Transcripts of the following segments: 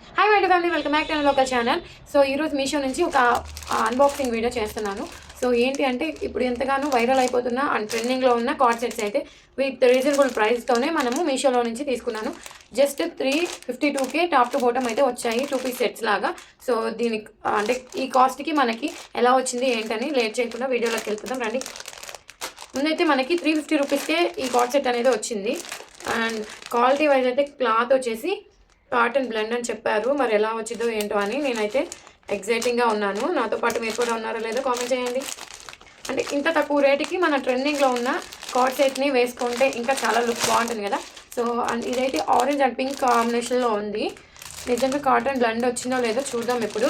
Hi my family, welcome back to local channel. So ఈరోజు మీషో నుంచి ఒక అన్బాక్సింగ్ వీడియో చేస్తున్నాను. సో ఏంటి అంటే ఇప్పుడు ఎంతగానో వైరల్ అయిపోతున్న అండ్ ట్రెండింగ్లో ఉన్న కార్డ్ సెట్స్ అయితే విత్ రీజనబుల్ ప్రైస్తోనే మనము మీషోలో నుంచి తీసుకున్నాను. Just 352K top to bottom అయితే వచ్చాయి, 2 పీస్ సెట్స్ లాగా. సో దీనికి అంటే ఈ కాస్ట్కి మనకి ఎలా వచ్చింది ఏంటని లేట్ చేయకుండా వీడియోలోకి వెళ్తున్నాం రండి. ముందైతే మనకి 350 రూపీస్కే ఈ కార్డ్ సెట్ అనేది వచ్చింది. అండ్ క్వాలిటీ వైజ్ అయితే క్లాత్ వచ్చేసి కాటన్ బ్లెండ్ అని చెప్పారు. మరి ఎలా వచ్చిందో ఏంటో అని నేనైతే ఎగ్జైటింగ్గా ఉన్నాను. నాతో పాటు మీరు కూడా ఉన్నారో లేదో కామెంట్ చేయండి. అంటే ఇంత తక్కువ రేటుకి మన ట్రెండింగ్లో ఉన్న కార్డ్ సెట్ని వేసుకుంటే ఇంకా చాలా లుక్ బాగుంటుంది కదా. సో ఇదైతే ఆరెంజ్ అండ్ పింక్ కాంబినేషన్లో ఉంది. నిజంగా కాటన్ బ్లెండ్ వచ్చిందో లేదో చూద్దాం ఇప్పుడు.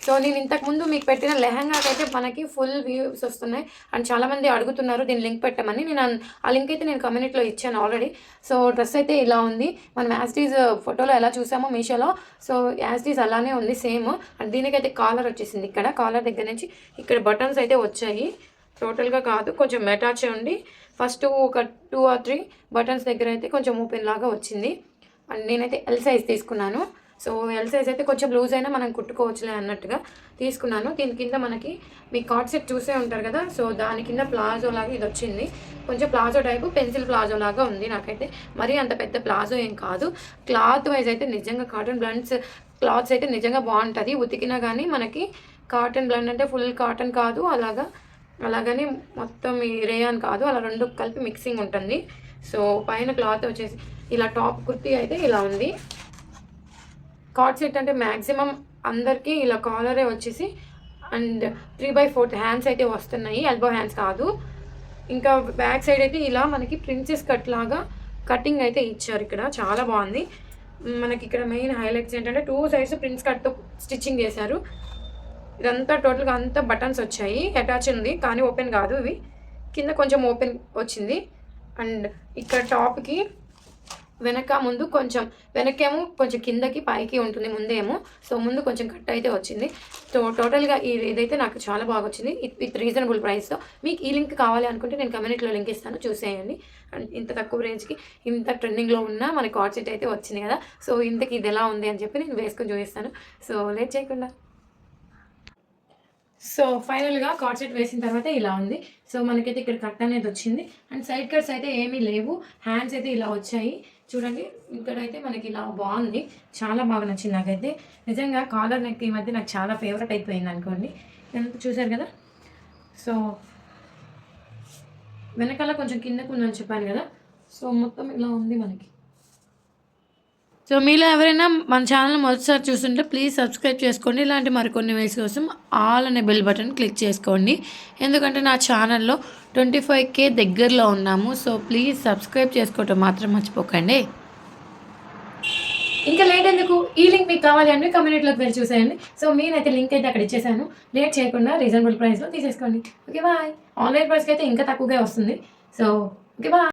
సో నేను ఇంతకుముందు మీకు పెట్టిన లెహంగాకి అయితే మనకి ఫుల్ వ్యూస్ వస్తున్నాయి అండ్ చాలామంది అడుగుతున్నారు దీని లింక్ పెట్టమని. నేను ఆ లింక్ అయితే నేను కమ్యూనిటీలో ఇచ్చాను ఆల్రెడీ. సో డ్రెస్ అయితే ఇలా ఉంది, మనం యాస్టీజ్ ఫోటోలో ఎలా చూసామో మీషోలో, సో యాస్టీజ్ అలానే ఉంది సేమ్. అండ్ దీనికైతే కాలర్ వచ్చేసింది. ఇక్కడ కాలర్ దగ్గర నుంచి ఇక్కడ బటన్స్ అయితే వచ్చాయి. టోటల్గా కాదు, కొంచెం అటాచ్ ఉండి ఫస్ట్ ఒక 2 or 3 బటన్స్ దగ్గర అయితే కొంచెం ఓపెన్ లాగా వచ్చింది. అండ్ నేనైతే ఎల్ సైజ్ తీసుకున్నాను. సో ఎల్ సైజ్ అయితే కొంచెం లూజ్ అయినా మనం కుట్టుకోవచ్చులే అన్నట్టుగా తీసుకున్నాను. దీని కింద మనకి మీ కార్డ్ సెట్ చూసే ఉంటారు కదా, సో దాని కింద ప్లాజో లాగా ఇది వచ్చింది. కొంచెం ప్లాజో టైపు పెన్సిల్ ప్లాజో లాగా ఉంది. నాకైతే మరీ అంత పెద్ద ప్లాజో ఏం కాదు. క్లాత్ వైజ్ అయితే నిజంగా కాటన్ బ్లెండ్స్ క్లాత్స్ అయితే నిజంగా బాగుంటుంది. ఉతికినా కానీ మనకి కాటన్ బ్లెండ్ అంటే ఫుల్ కాటన్ కాదు, అలాగని మొత్తం ఈ రేయాన్ కాదు, అలా రెండు కలిపి మిక్సింగ్ ఉంటుంది. సో పైన క్లాత్ వచ్చేసి ఇలా టాప్ కుర్తీ అయితే ఇలా ఉంది. కార్డ్ సెట్ అంటే మ్యాక్సిమం అందరికీ ఇలా కాలరే వచ్చేసి అండ్ 3/4 హ్యాండ్స్ అయితే వస్తున్నాయి, ఎల్బో హ్యాండ్స్ కాదు. ఇంకా బ్యాక్ సైడ్ అయితే ఇలా మనకి ప్రిన్సెస్ కట్ లాగా కటింగ్ అయితే ఇచ్చారు. ఇక్కడ చాలా బాగుంది. మనకి ఇక్కడ మెయిన్ హైలైట్స్ ఏంటంటే 2 సైడ్స్ ప్రిన్స్ కట్తో స్టిచ్చింగ్ చేశారు. ఇదంతా టోటల్గా అంతా బటన్స్ వచ్చాయి. అటాచ్ ఉంది కానీ ఓపెన్ కాదు, ఇవి కింద కొంచెం ఓపెన్ వచ్చింది. అండ్ ఇక్కడ టాప్కి వెనక ముందు కొంచెం వెనకేమో కొంచెం కిందకి పైకి ఉంటుంది ముందేమో. సో ముందు కొంచెం కట్ అయితే వచ్చింది. సో టోటల్గా ఇదైతే నాకు చాలా బాగా వచ్చింది విత్ రీజనబుల్ ప్రైస్తో. మీకు ఈ లింక్ కావాలి అనుకుంటే నేను కమ్యూనిటీలో లింక్ ఇస్తాను, చూసేయండి. అండ్ ఇంత తక్కువ రేంజ్కి ఇంత ట్రెండింగ్లో ఉన్న మన కార్డ్ సెట్ అయితే వచ్చింది కదా. సో ఇంతకి ఇది ఎలా ఉంది అని చెప్పి నేను వేసుకొని చూపిస్తాను. సో లేట్ చేయకుండా. సో ఫైనల్గా కార్డ్ సెట్ వేసిన తర్వాత ఇలా ఉంది. సో మనకైతే ఇక్కడ కట్ అనేది వచ్చింది అండ్ సైడ్ కట్స్ అయితే ఏమీ లేవు. హ్యాండ్స్ అయితే ఇలా వచ్చాయి చూడండి. ఇక్కడైతే మనకి ఇలా బాగుంది, చాలా బాగా నచ్చింది నాకైతే. నిజంగా కాలర్ నెక్ ఈ మధ్య నాకు చాలా ఫేవరెట్ అయిపోయింది అనుకోండి. ఎంత చూసారు కదా. సో వెనకాల కొంచెం కిందకు ఉందని చెప్పాను కదా. సో మొత్తం ఇలా ఉంది మనకి. సో మీలో ఎవరైనా మన ఛానల్ మొదటిసారి చూస్తుంటే ప్లీజ్ సబ్స్క్రైబ్ చేసుకోండి. ఇలాంటి మరికొన్ని వీడియోస్ కోసం ఆల్ అనే బెల్ బటన్ క్లిక్ చేసుకోండి. ఎందుకంటే నా ఛానల్లో 25K దగ్గరలో ఉన్నాము. సో ప్లీజ్ సబ్స్క్రైబ్ చేసుకోవటం మాత్రం మర్చిపోకండి. ఇంకా లేట్ ఎందుకు, ఈ లింక్ మీకు కావాలి అంటే కమ్యూనిటీలోకి వెళ్ళి చూసేయండి. సో నేనైతే లింక్ అయితే అక్కడ ఇచ్చేసాను. లేట్ చేయకుండా రీజనబుల్ ప్రైస్లో తీసేసుకోండి. Okay bye. ఆన్లైన్ ప్రైస్కి అయితే ఇంకా తక్కువగా వస్తుంది. So okay bye.